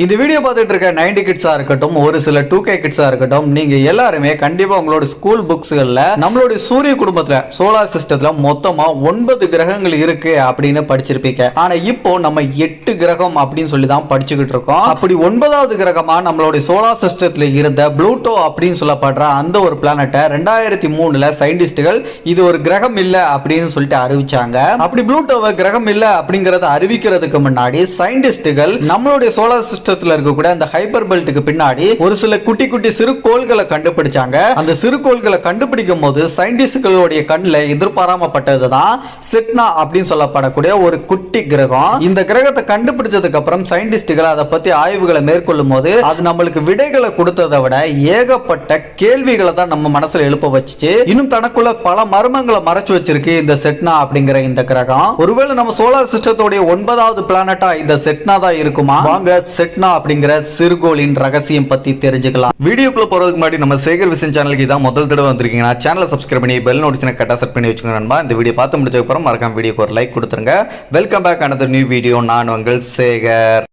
இந்த வீடியோ பார்த்துட்டு இருக்க 90 கிட்ஸா இருக்கட்டும், ஒரு சில 2K கிட்ஸா இருக்கட்டும், நீங்க எல்லாருமே கண்டிப்பா உங்களோட ஸ்கூல் புக்ஸ்கள்ல நம்மளுடைய சூரிய குடும்பத்துல சோலார் சிஸ்டத்துல மொத்தமா 9 கிரகங்கள் இருக்கு அப்படின்னு படிச்சிருப்பீங்க. ஆனா இப்போ நம்ம 8 கிரகம் அப்படின்னு சொல்லி தான் படிச்சுக்கிட்டு இருக்கோம். அப்படி 9வது கிரகமா நம்மளுடைய சோலார் சிஸ்டத்துல இருந்த ப்ளூட்டோ அப்படின்னு சொல்லப்படுற அந்த ஒரு பிளானட்டை 2003ல சயின்டிஸ்டுகள் இது ஒரு கிரகம் இல்ல அப்படின்னு சொல்லிட்டு அறிவிச்சாங்க. அப்படி ப்ளூட்டோவை கிரகம் இல்ல அப்படிங்கறத அறிவிக்கிறதுக்கு முன்னாடி சயின்டிஸ்டுகள் நம்மளுடைய சோலார் சிஸ்டம் இருக்கக்கூடிய அந்த ஹைப்பர் பெல்ட்டுக்கு பின்னாடி ஒரு சில குட்டி குட்டி சிறு கோள்களை கண்டுபிடிச்சாங்க. அந்த சிறு கோள்களை கண்டுபிடிக்கும் போது சயின்டிஸ்டுகளுடைய கண்ணில் எதிர்பாராமப்பட்டதுதான் செட்னா அப்படின்னு சொல்லப்படக்கூடிய ஒரு குட்டி கிரகம். இந்த கிரகத்தை கண்டுபிடிச்சதுக்கு அப்புறம் சயின்டிஸ்டுகள் அதை பத்தி ஆய்வுகளை மேற்கொள்ளும் போது அது நம்மளுக்கு விடைகளை கொடுத்ததை விட ஏகப்பட்ட கேள்விகளை தான் நம்ம மனசுல எழுப்ப வச்சுச்சு. இன்னும் தனக்குள்ள பல மர்மங்களை மறைச்சு வச்சிருக்கு இந்த செட்னா அப்படிங்கிற இந்த கிரகம். ஒருவேளை நம்ம சோலார் சிஸ்டத்தோட 9வது பிளானட்டா இந்த செட்னா தான் இருக்குமா? வாங்க செட்னா அப்படிங்கிற சிறுகோளின் ரகசியம் பத்தி தெரிஞ்சுக்கலாம். வீடியோக்குள்ள போறதுக்கு முன்னாடி நம்ம சேகர் விசன் சேனலுக்கு இதான் முதல் தடவை வந்திருக்கீங்கன்னா சேனலை சப்ஸ்கிரைப் பண்ணி பெல் நோட்டிஃபிகேஷன் கரெக்ட்டா செட் பண்ணி வச்சுக்கோங்க நண்பா. இந்த வீடியோ பார்த்து முடிச்சதுக்கு அப்புறம் மறக்காம வீடியோக்கு ஒரு லைக் கொடுத்துருங்க. Welcome back another new video. நான் உங்கள் சேகர்.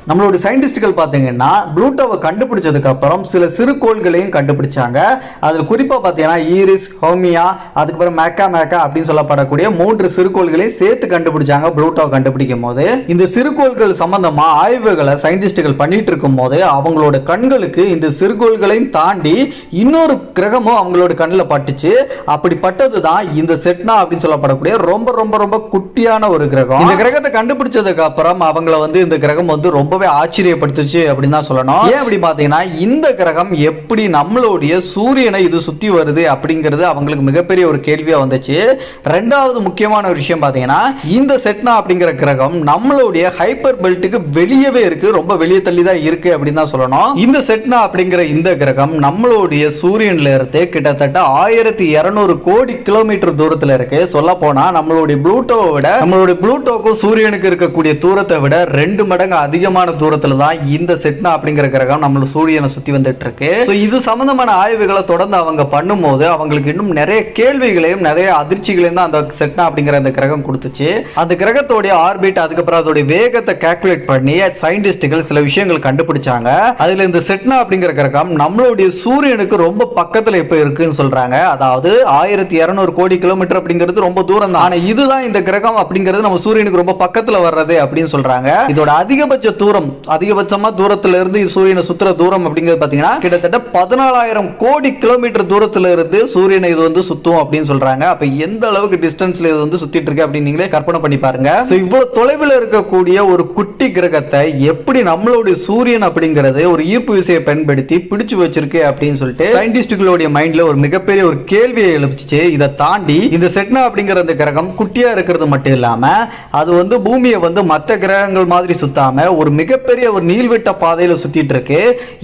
நம்மளோட சயின்டிஸ்டுகள் பார்த்தீங்கன்னா ப்ளூட்டோவை கண்டுபிடிச்சதுக்கு அப்புறம் சில சிறு கோள்களையும் கண்டுபிடிச்சாங்க. அதில் குறிப்பாக பார்த்தீங்கன்னா ஈரிஸ், ஹோமியா, அதுக்கப்புறம் மேக்கா அப்படின்னு சொல்லப்படக்கூடிய 3 சிறுகோள்களையும் சேர்த்து கண்டுபிடிச்சாங்க. ப்ளூட்டோவை கண்டுபிடிக்கும் போது இந்த சிறுகோள்கள் சம்பந்தமா ஆய்வுகளை சயின்டிஸ்டுகள் பண்ணிட்டு இருக்கும் போது அவங்களோட கண்களுக்கு இந்த சிறுகோள்களையும் தாண்டி இன்னொரு கிரகமும் அவங்களோட கண்ணில் பட்டுச்சு. அப்படி பட்டது தான் இந்த செட்னா அப்படின்னு சொல்லப்படக்கூடிய ரொம்ப ரொம்ப ரொம்ப குட்டியான ஒரு கிரகம். இந்த கிரகத்தை கண்டுபிடிச்சதுக்கு அப்புறம் அவங்கள இந்த கிரகம் ரொம்பவே ஆச்சரியப்படுத்துச்சு அப்படின்னு தான் சொல்லணும். ஏன் அப்படி பாத்தீங்கன்னா இந்த கிரகம் எப்படி நம்மளுடைய சூரியனை இது சுத்தி வருது அப்படிங்கிறது அவங்களுக்கு மிகப்பெரிய ஒரு கேள்வியா வந்துச்சு. ரெண்டாவது முக்கியமான ஒரு விஷயம் பாத்தீங்கன்னா இந்த செட்னா அப்படிங்கிற கிரகம் நம்மளுடைய ஹைப்பர் பெல்ட்டுக்கு வெளியவே இருக்கு, ரொம்ப வெளியே தள்ளி தான் இருக்கு அப்படின்னு தான் சொல்லணும். இந்த செட்னா அப்படிங்கிற இந்த கிரகம் நம்மளுடைய சூரியன்ல இருந்து கிட்டத்தட்ட 1200 கோடி கிலோமீட்டர் தூரத்துல இருக்கு. சொல்ல போனா நம்மளுடைய ப்ளூட்டோவை விட நம்மளுடைய ப்ளூட்டோக்கும் சூரியனுக்கு இருக்கக்கூடிய தூரத்தை விட 2 மடங்கு அதிகமான தூரத்துல தான் இந்த செட்னா அப்படிங்கிற கிரகம் நம்ம சூரியனை சுத்தி வந்துட்டு இருக்கு. இது சம்பந்தமான ஆய்வுகளை தொடர்ந்து அவங்க பண்ணும்போது அவங்களுக்கு இன்னும் நிறைய கேள்விகளையும் நிறைய அதிர்ச்சிகளையும் தான் அந்த செட்னா அப்படிங்கிற அந்த கிரகம் கொடுத்துச்சு. அந்த கிரகத்தோட ஆர்பிட், அதுக்கப்புறம் அதோட வேகத்தை கால்குலேட் பண்ணி சயின்டிஸ்டுகள் சில விஷயங்கள் கண்டுபிடிச்சாங்க. அதுல இந்த செட்னா அப்படிங்கிற கிரகம் நம்மளுடைய சூரியனுக்கு ரொம்ப பக்கத்துல இப்ப இருக்குன்னு சொல்றாங்க. அதாவது 1200 கோடி கிலோமீட்டர் அப்படிங்கிறது ரொம்ப தூரம் தான். ஆனா இதுதான் இந்த கிரகம் அப்படிங்கிறது நம்ம சூரியனுக்கு ரொம்ப பக்கத்துல வர்றது அப்படின்னு சொல்றாங்க. இதோட அதிகபட்ச தூரம், அதிகபட்சமா தூரத்துல இருந்து சூரியனை சுத்துற தூரம் அப்படிங்கிறது பாத்தீங்கன்னா கிட்டத்தட்ட 14,000 கோடி கிலோமீட்டர் தூரத்துல இருந்து சூரியனை இது சுத்தும் அப்படின்னு சொல்றாங்க. அப்ப எந்த அளவுக்கு டிஸ்டன்ஸ்ல இது சுத்திட்டு இருக்கு அப்படின்னு நீங்களே கற்பனை பண்ணி பாருங்க. இவ்வளவு தொலைவில் இருக்கக்கூடிய ஒரு குட்டி கிரகத்தை எப்படி நம்மளுடைய சூரியன் அப்படிங்கிறது ஒரு ஈர்ப்பு விசையை பயன்படுத்தி பிடிச்சு வச்சிருக்கு அப்படின்னு சொல்லிட்டு சயின்டிஸ்டுகளுடைய மைண்ட்ல ஒரு மிகப்பெரிய ஒரு கேள்வியை எழுப்பிச்சு. இதை தாண்டி இந்த செட்னா அப்படிங்கிற அந்த கிரகம் குட்டியா இருக்கிறது மட்டும் இல்லாம அது பூமியை மற்ற கிரகங்கள் மாதிரி சுத்தாம ஒரு மிகப்பெரிய ஒரு நீள்வட்ட பாதையில சுத்திட்டு இருக்கு.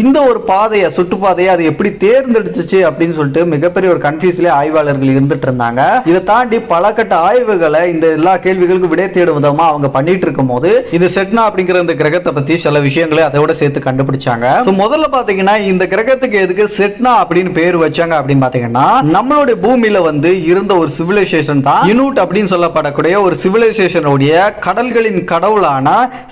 இந்த ஒரு பாதையை, சுற்றுப்பாதையை அது எப்படி தேர்ந்தெடுத்துச்சு அப்படின்னு சொல்லிட்டு மிகப்பெரிய ஒரு கன்ஃபியூஸ்ல ஆய்வாளர்கள் இருந்துட்டு இருந்தாங்க. இதை தாண்டி பல கட்ட ஆய்வுகளை இந்த எல்லா கேள்விகளுக்கும் விடை தேடும் விதமா அவங்க பண்ணிட்டு இருக்கும் போது இந்த செட்னா அப்படிங்கிற இந்த கிரகத்தை பத்தி சில விஷயங்களை அதோட சேர்த்து கண்டுபிடிச்சாங்க. முதல்ல பாத்தீங்கன்னா இந்த கிரகத்துக்கு எதுக்கு செட்னா அப்படின்னு பேர் வச்சாங்க அப்படின்னு பாத்தீங்கன்னா நம்மளுடைய பூமியில இருந்த ஒரு சிவிலைசேஷன் தான் இனூட் அப்படின்னு சொல்லப்படக்கூடிய ஒரு சிவிலைசேஷனுடைய கடல்களின் கடவுளான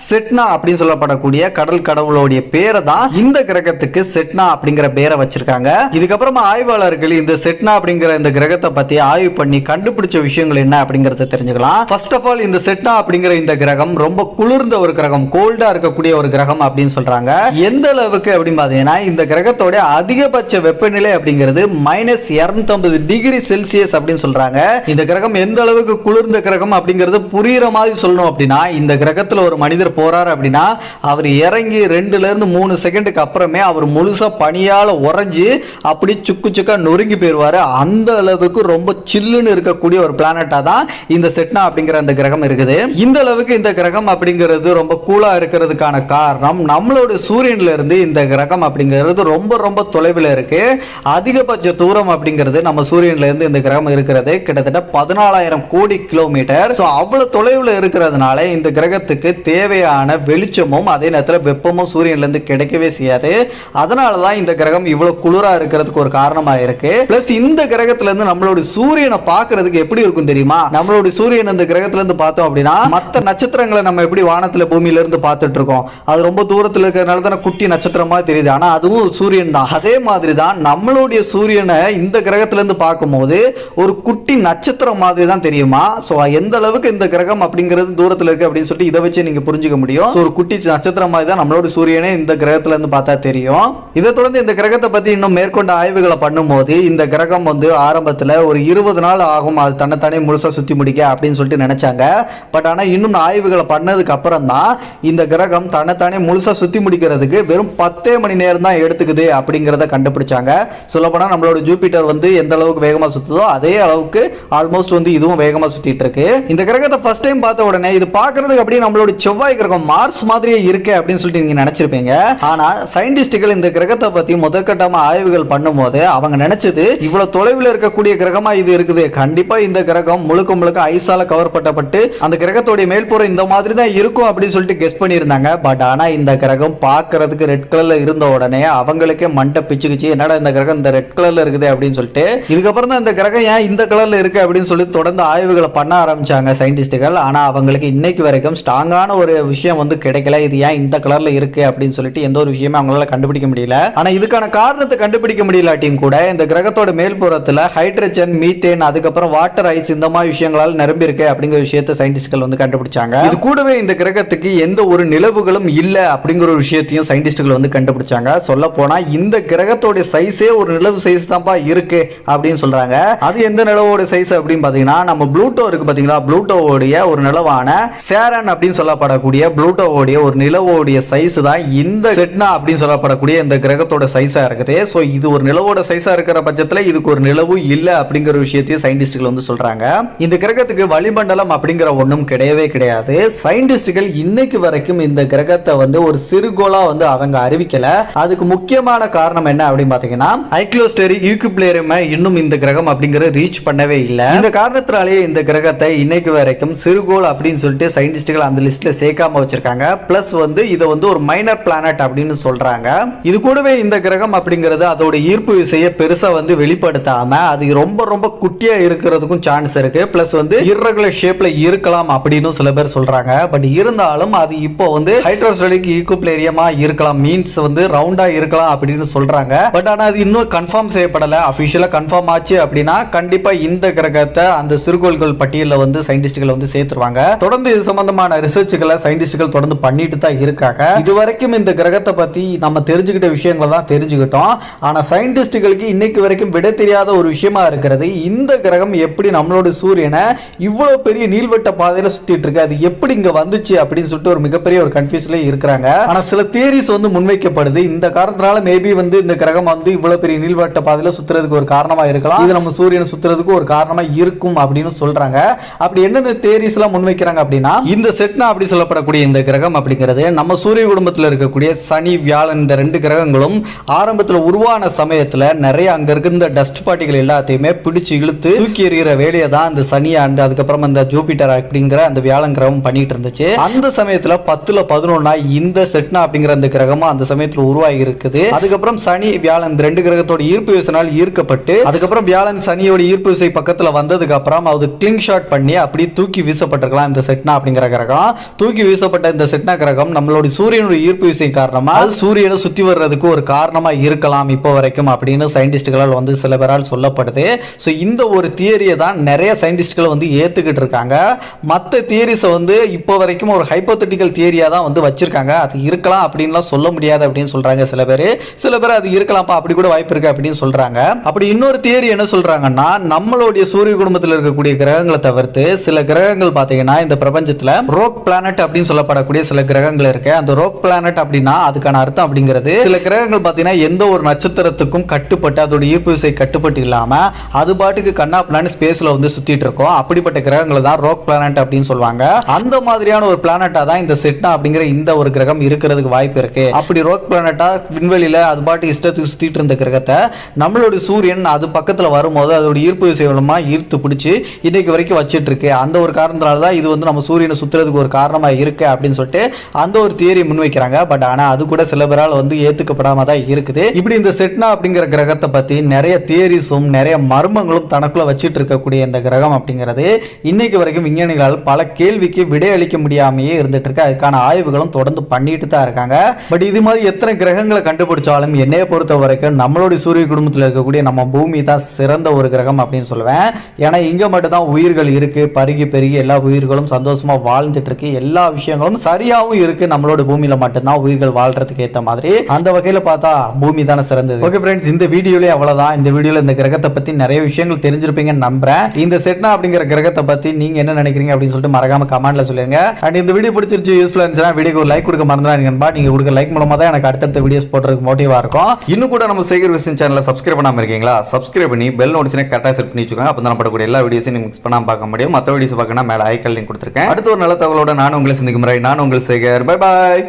செட்னா அப்படின்னு சொல்லப்படக்கூடிய கடல் கடவுளுடைய பேரை தான் இந்த கிரகத்துக்கு செட்னா அப்படிங்கிற பேரை வச்சிருக்காங்க. இதுக்கப்புறமா ஆய்வாளர்கள் இந்த செட்னா அப்படிங்கிற இந்த கிரகத்தை பத்தி ஆய்வு பண்ணி கண்டுபிடிச்ச விஷயங்கள் என்ன அப்படிங்கறத தெரிஞ்சுக்கலாம். ஃபர்ஸ்ட் ஆஃப் ஆல் இந்த செட்னா அப்படிங்கிற இந்த கிரகம் ரொம்ப குளிர்ந்த ஒரு கிரகம், கோல்டா இருக்கக்கூடிய ஒரு கிரகம் அப்படின்னு சொல்றாங்க. எந்த அளவுக்கு அப்படின்னு பாத்தீங்கன்னா இந்த கிரகத்தோட அதிகபட்ச வெப்பநிலை அப்படிங்கிறது -250 டிகிரி செல்சியஸ் அப்படின்னு சொல்றாங்க. இந்த கிரகம் எந்த அளவுக்கு குளிர்ந்த கிரகம் அப்படிங்கிறது புரியுற மாதிரி சொல்லணும் அப்படின்னா இந்த கிரகத்துல ஒரு மனிதர் போறாரு அப்படின்னா அவர் இறங்கி 2ல இருந்து 3 செகண்டுக்கு அப்புறமே அவர் முழுசா பனியால உறைஞ்சு அப்படி சுக்கு சுக்கா நொறுங்கி போயிருவாரு. அந்த அளவுக்கு ரொம்ப சில்லுன்னு இருக்கக்கூடிய ஒரு பிளானட்டா தான் இந்த செட்னா அப்படிங்கிற அந்த கிரகம் இருக்குது. இந்த அளவுக்கு இந்த கிரகம் அப்படிங்கிறது ரொம்ப கூலா இருக்கிறதுக்கான காரணம் நம்மளோட சூரியன்ல இருந்து இந்த கிரகம் அப்படிங்கிறது ரொம்ப ரொம்ப தொலைவில் இருக்கு. அதிகபட்ச தூரம் அப்படிங்கிறது நம்ம சூரியன்ல இருந்து இந்த கிரகம் இருக்கிறது கிட்டத்தட்ட 14,000 கோடி கிலோமீட்டர். அவ்வளவு தொலைவில் இருக்கிறதுனால இந்த கிரகத்துக்கு தேவையான வெளிச்சம் வெளிச்சமும் அதே நேரத்தில் வெப்பமும் சூரியன்ல இருந்து கிடைக்கவே செய்யாது. அதனாலதான் இந்த கிரகம் இவ்வளவு குளிரா இருக்கிறதுக்கு ஒரு காரணமா இருக்கு. பிளஸ் இந்த கிரகத்துல இருந்து நம்மளுடைய சூரியனை பார்க்கிறதுக்கு எப்படி இருக்கும் தெரியுமா? நம்மளுடைய சூரியன் இந்த கிரகத்துல இருந்து பார்த்தோம் அப்படின்னா மற்ற நட்சத்திரங்களை நம்ம எப்படி வானத்துல பூமியில இருந்து பார்த்துட்டு இருக்கோம், அது ரொம்ப தூரத்துல இருக்கிறதுனால தான் குட்டி நட்சத்திரமா தெரியுது. ஆனா அதுவும் சூரியன் தான். அதே மாதிரி தான் நம்மளுடைய சூரியனை இந்த கிரகத்துல இருந்து பார்க்கும்போது ஒரு குட்டி நட்சத்திரம் மாதிரி தான் தெரியுமா? சோ எந்த அளவுக்கு இந்த கிரகம் அப்படிங்கிறது தூரத்துல இருக்கு அப்படின்னு சொல்லிட்டு இதை வச்சு நீங்க புரிஞ்சுக்க முடியும். ஒரு குட்டி நட்சத்திரம் மாதிரி தான் நம்மளோட சூரியனே இந்த கிரகத்துல இருந்து பார்த்தா தெரியும். இதை தொடர்ந்து இந்த கிரகத்தை பத்தி இன்னும் மேற்கொண்ட ஆய்வுகளை பண்ணும்போது இந்த கிரகம் வந்து ஆரம்பத்துல ஒரு 20 நாள் ஆகும் அது தன்னைத்தானே முழுசா சுத்தி முடிக்க அப்படின்னு சொல்லிட்டு நினைச்சாங்க. பட் ஆனா இன்னும் ஆய்வுகளை பண்ணதுக்கு அப்புறம் தான் இந்த கிரகம் தன்னைத்தானே முழுசா சுத்தி முடிக்கிறதுக்கு வெறும் 10 மணி நேரம் தான் எடுத்துக்குது அப்படிங்கறத கண்டுபிடிச்சாங்க. சொல்லப்போனா நம்மளோட ஜூபிட்டர் வந்து எந்த அளவுக்கு வேகமா சுத்துதோ அதே அளவுக்கு ஆல்மோஸ்ட் வந்து இதுவும் வேகமா சுத்திட்டு இருக்கு. இந்த கிரகத்தை ஃபர்ஸ்ட் டைம் பார்த்த உடனே இது பார்க்கிறதுக்கு அப்படியே நம்மளோட செவ்வாய் கிரகம் மார்ஸ் மாதிரியே இருக்கு அப்படின்னு சொல்லிட்டு நீங்க நினைச்சிருப்பீங்க. ஆனா சயின்டிஸ்டுகள் இந்த கிரகத்தை பத்தி முதற்கட்டமா ஆய்வுகள் பண்ணும்போது அவங்க நினைச்சது இவ்வளவு தொலைவில் இருக்கக்கூடிய கிரகமா இது இருக்குது, கண்டிப்பா இந்த கிரகம் முழுக்க முழுக்க ஐஸால கவர் பண்ணப்பட்டு அந்த கிரகத்தோட மேல்புறம் இந்த மாதிரி தான் இருக்கும் அப்படின்னு சொல்லிட்டு கெஸ் பண்ணியிருந்தாங்க. பட் ஆனா இந்த கிரகம் பார்க்கிறதுக்கு ரெட் கலர்ல இருந்த உடனே அவங்களுக்கே மண்டை பிச்சுக்குச்சு, என்னடா இந்த கிரகம் இந்த ரெட் கலர்ல இருக்குது அப்படின்னு சொல்லிட்டு. இதுக்கப்புறம் தான் இந்த கிரகம் ஏன் இந்த கலர்ல இருக்கு அப்படின்னு சொல்லி தொடர்ந்து ஆய்வுகளை பண்ண ஆரம்பிச்சாங்க சயின்டிஸ்டுகள். ஆனா அவங்களுக்கு இன்னைக்கு வரைக்கும் ஸ்ட்ராங்கான ஒரு விஷயம் வந்து கிடைக்கல, இது ஏன் இந்த கலர்ல இருக்கு அப்படின்னு சொல்லிட்டு எந்த ஒரு விஷயமே அவங்களால கண்டுபிடிக்க முடியல. ஆனா இதுக்கான காரணத்தை கண்டுபிடிக்க முடியலாட்டியும் கூட இந்த கிரகத்தோட மேல்புறத்துல ஹைட்ரஜன், மீத்தேன், அதுக்கப்புறம் வாட்டர் ஐஸ் இந்த மாதிரி விஷயங்களால் நிரம்பி இருக்கு அப்படிங்கிற விஷயத்தை சயின்டிஸ்ட்கள் வந்து கண்டுபிடிச்சாங்க. இது கூடவே இந்த கிரகத்துக்கு எந்த ஒரு நிலவுகளும் இல்ல அப்படிங்கிற ஒரு விஷயத்தையும் சயின்டிஸ்ட்கள் வந்து கண்டுபிடிச்சாங்க. சொல்ல போனா இந்த கிரகத்தோட சைஸே ஒரு நிலவு சைஸ் தான்ப்பா இருக்கு அப்படின்னு சொல்றாங்க. அது எந்த நிலவோட சைஸ் அப்படின்னு பாத்தீங்கன்னா நம்ம ப்ளூட்டோ இருக்கு பாத்தீங்களா, ப்ளூட்டோவுடைய ஒரு நிலவான சேரன் அப்படின்னு சொல்லப்படக்கூடிய ப்ளூட்டோவுடைய ஒரு நிலவோடைய சைஸ் தான் இந்த செட்னா அப்படின்னு சொல்லப்படக்கூடிய இந்த கிரகத்தோட சைஸா இருக்குது. சோ இது ஒரு நிலவோட சைஸா இருக்கிற பட்சத்துல இதுக்கு ஒரு நிலவு இல்ல அப்படிங்கிற விஷயத்தையும் சயின்டிஸ்ட்கள் வந்து சொல்றாங்க. இந்த கிரகத்துக்கு வளிமண்டலம் அப்படிங்கிற ஒண்ணும் கிடையவே கிடையாது. சயின்டிஸ்ட்கள் இன்னைக்கு வரைக்கும் இந்த கிரகத்தை வந்து ஒரு சிறுகோளா வந்து அவங்க அறிவிக்கல. அதுக்கு முக்கியமான காரணம் என்ன அப்படின்னு பாத்தீங்கன்னா ஐக்ளோஸ்டெரி யூக்ளிப்டேரியம் இன்னும் இந்த கிரகம் அப்படிங்கிற ரீச் பண்ணவே இல்லை. இந்த காரணத்தினாலேயே இந்த கிரகத்தை இன்னைக்கு வரைக்கும் சிறுகோள் அப்படின்னு சொல்லிட்டு சயின்டிஸ்ட்கள் அந்த லிஸ்ட்ல சேர்க்காம வச்சிருக்காங்க. பிளஸ் வந்து இதை வந்து ஒரு மைனர் பிளானட் அப்படின்னு சொல்றாங்க. இது கூடவே இந்த கிரகம் அப்படிங்கிறது அதோட ஈர்ப்பு விசையை பெருசா வந்து வெளிப்படுத்தாம அது ரொம்ப ரொம்ப குட்டியா இருக்கிறதுக்கும் சான்ஸ் இருக்கு. பிளஸ் வந்து இர்ரெகுலர் ஷேப்ல இருக்கலாம் அப்படின்னு சில பேர் சொல்றாங்க. பட் இருந்தாலும் அது இப்போ வந்து ஹைட்ரோஸ்டெரிக் ஈக்ளிப்டேரியமா இருக்கலாம், மீன்ஸ் வந்து ரவுண்டா இருக்கலாம் அப்படின்னு சொல்றாங்க. பட் ஆனா அது இன்னும் கன்ஃபார்ம் செய்யப்படல. அபிஷியலா கன்ஃபார்ம் ஆச்சு அப்படின்னா கண்டிப்பா இந்த கிரகத்தை அந்த சிறுகோள்கள் பட்டியலில் வந்து சயின்டிஸ்ட்கள் வந்து சேர்த்துருவாங்க. தொடர்ந்து இது சம்பந்தமான ரிசர்ச்சுகளை சயின்டிஸ்ட்கள் தொடர்ந்து பண்ணிட்டு தான் இருக்காங்க. இதுவரைக்கும் இந்த கிரகத்தை பத்தி நம்ம தெரிஞ்சுக்கிட்ட விஷயங்களை தான் தெரிஞ்சுக்கிட்டோம். ஆனா சயின்டிஸ்ட்களுக்கு இன்னைக்கு வரைக்கும் விட தெரியாத ஒரு விஷயமா இருக்கிறது இந்த கிரகம் எப்படி நம்மளோட சூரியனை இவ்வளவு பெரிய நீள்வட்ட பாதையில சுத்திட்டு இருக்கு, அது எப்படி இங்க வந்துச்சு அப்படின்னு சொல்லிட்டு ஒரு மிகப்பெரிய ஒரு கன்ஃபியூஸ்ல இருக்காங்க. ஆனா சில தியரிஸ் வந்து முன்வைக்கப்படுது. இந்த காரணத்தினால மேபி வந்து இந்த கிரகம் வந்து இவ்வளவு பெரிய நீள்வட்ட பாதையில சுத்துறதுக்கு ஒரு காரணமா இருக்கலாம், இது நம்ம சூரியனை சுத்துறதுக்கு ஒரு காரணமா இருக்கும் அப்படின்னு சொல்றாங்க. அப்படி என்னென்ன தியரிஸ் எல்லாம் முன்வைக்கிறாங்க அப்படின்னா இந்த செட்னா அப்படி சொல்லப்படக்கூடிய இந்த கிரகம் அப்படிங்கிறது நம்ம சூரிய குடும்பத்தில் இருக்கக்கூடிய சனி, வியாழன் இந்த 2 கிரகங்களும் ஆரம்பத்தில் உருவான சமயத்துல நிறைய அங்க இருக்க டஸ்ட் பார்ட்டிகள் எல்லாத்தையுமே பிடிச்சு இழுத்து தூக்கி எறிகிற வேலையை தான் இந்த சனி அண்ட் அதுக்கப்புறம் அந்த ஜூபிட்டர் அப்படிங்கிற அந்த வியாழன் கிரகம் பண்ணிட்டு இருந்துச்சு. அந்த சமயத்துல 10ல் 11 இந்த செட்னா அப்படிங்கிற அந்த கிரகமும் அந்த சமயத்துல உருவாகி இருக்குது. அதுக்கப்புறம் சனி, வியாழன் 2 கிரகத்தோட ஈர்ப்பு விசையினால் ஈர்க்கப்பட்டு அதுக்கப்புறம் வியாழன் சனியோட ஈர்ப்பு விசை பக்கத்துல வந்ததுக்கு அப்புறம் அது கிளிங் ஷாட் பண்ணி அப்படி தூக்கி வீசப்பட்டிருக்கலாம் இந்த செட்னா அப்படிங்கிற கிரகம். தூக்கி வீசப்பட்ட இந்த செட்னா கிரகம் நம்மளோட சூரியனுடைய ஈர்ப்பு விசை காரணமா சூரியனை சுத்தி வர்றதுக்கு ஒரு காரணமா இருக்கலாம் இப்போ வரைக்கும் அப்படின்னு சயின்டிஸ்ட்களால் வந்து சில பேரால் சொல்லப்படுது. ஸோ இந்த ஒரு தியரியை தான் நிறைய சயின்டிஸ்ட்கள் வந்து ஏத்துக்கிட்டு இருக்காங்க. மற்ற தியரிஸை வந்து இப்போ வரைக்கும் ஒரு ஹைப்போதெட்டிக்கல் தியரியா தான் வந்து வச்சிருக்காங்க. அது இருக்கலாம் அப்படின்லாம் சொல்ல முடியாது அப்படின்னு சொல்றாங்க சில பேர். சில பேர் அது இருக்கலாம்ப்பா அப்படி கூட வாய்ப்பு இருக்கு அப்படின்னு சொல்றாங்க. அப்படி இன்னொரு தியரி என்ன சொல்றாங்கன்னா நம்மளுடைய சூரிய குடும்பத்தில் இருக்கக்கூடிய கிரகங்களை தவிர்த்து சில கிரகங்கள் பாத்தீங்கன்னா இந்த பிரபஞ்சத்துல ரோக் பிளானட் அப்படின்னு சொல்லப்படக்கூடிய சில கிரகங்கள் இருக்கு. அந்த ரோக் பிளானட் அப்படின்னா அதுக்கான அர்த்தம் அப்படிங்கிறது சில கிரகங்கள் பாத்தீங்கன்னா எந்த ஒரு நட்சத்திரத்துக்கும் கட்டுப்பட்டு அதோட ஈர்ப்பு விசை கட்டுப்பட்டு இல்லாம அது பாட்டுக்கு கண்ணா பிளானட் ஸ்பேஸ்ல வந்து சுத்திட்டு இருக்கும். அப்படிப்பட்ட கிரகங்களை தான் ரோக் பிளானட் அப்படின்னு சொல்லுவாங்க. அந்த மாதிரியான ஒரு பிளானட்டா தான் இந்த செட்னா அப்படிங்கிற இந்த ஒரு கிரகம் இருக்கிறதுக்கு வாய்ப்பு இருக்கு. அப்படி ரோக் பிளானட்டா விண்வெளியில அது பாட்டு இஷ்டத்துக்கு சுத்திட்டு இருந்த கிரகத்தை நம்மளுடைய சூரியன் அது பக்கத்துல வரும்போது அதோட ஈர்ப்பு விசை மூலமா ஈர்த்து பிடிச்சு இன்னைக்கு வரைக்கும் வச்சிட்டு இருக்கு. அந்த ஒரு காரணத்தினால தான் இது வந்து நம்ம சூரியனை சுத்துறதுக்கு ஒரு காரணமா இருக்கு அப்படின்னு சொல்லிட்டு அந்த ஒரு தியரி முன்வைக்கிறாங்க. பட் ஆனா அது கூட சில பேரால் வந்து ஏத்துக்கப்படாம தான் இருக்குது. இப்படி இந்த செட்னா அப்படிங்கிற கிரகத்தை பத்தி நிறைய தியரிஸும் நிறைய மர்மங்களும் தனக்குள்ள வச்சிட்டு இருக்கக்கூடிய இந்த கிரகம் அப்படிங்கிறது இன்னைக்கு வரைக்கும் விஞ்ஞானிகளால் பல கேள்விக்கு விடை அளிக்க முடியாமையே இருந்துட்டு இருக்கு. அதுக்கான ஆய்வுகளும் தொடர்ந்து பண்ணிட்டு தான் இருக்காங்க. பட் இது மாதிரி எத்தனை கிரகங்களை கண்டுபிடிச்சாலும் என்னைய பொறுத்த வரைக்கும் நம்மளுடைய சூரிய குடும்பத்தில் இருக்கக்கூடிய நம்ம பூமி தான் சிறந்த ஒரு கிரகம் அப்படின்னு சொல்லுவேன். ஏன்னா இங்க மட்டும் தான் உயிர்கள் இருக்கு, பருகி பெருகி எல்லா உயிர்களும் சந்தோஷமா வாழ்ந்துட்டு இருக்கு, எல்லா விஷயங்களும் சரியாவும் இருக்கு. நம்மளோட பூமியில மட்டும்தான் உயிர்கள் வாழ்றதுக்கு ஏற்ற மாதிரி அந்த வகையில பார்த்தா பூமி தானே சிறந்தது. ஓகே ஃப்ரெண்ட்ஸ், இந்த வீடியோலயே அவ்வளவுதான். இந்த வீடியோல இந்த கிரகத்தை பத்தி நிறைய விஷயங்கள் தெரிஞ்சிருப்பீங்கன்னு நம்புறேன். இந்த செட்னா அப்படிங்கிற கிரகத்தை பத்தி நீங்க என்ன நினைக்கிறீங்க அப்படின்னு சொல்லிட்டு மறக்காம கமெண்ட்ல சொல்லுங்க. அண்ட் இந்த வீடியோ பிடிச்சிருச்சு, யூஸ்ஃபுல்லா இருந்துச்சுன்னா வீடியோக்கு ஒரு லைக் கொடுக்க மறந்துடாதீங்க. நீங்க கொடுக்க லைக் மூலமா தான் எனக்கு அடுத்தடுத்த வீடியோஸ் போடுறதுக்கு மோட்டிவா இருக்கும். இன்னும் கூட நம்ம சேகர் விஷன் சேனலை சப்ஸ்கிரைப் பண்ணாம இருக்கீங்களா? சப்ஸ்கிரைப் பண்ணி பெல் நோட்டிஃபிகேஷனை கரெக்டாக செட் பண்ணி வச்சுக்கோங்க. அப்போ தான் படக்கூடிய எல்லா வீடியோஸையும் நீங்க மிஸ் பண்ணாம பார்க்க முடியும். மற்ற வீடியோஸ் பார்க்கணும் மேலே ஐக்கால் லிங்க் கொடுத்துருக்கேன். அடுத்த ஒரு நல்ல தகவலோட நான் உங்களை சந்திக்கும் முறை நான் உங்கள் சேகர். Bye bye.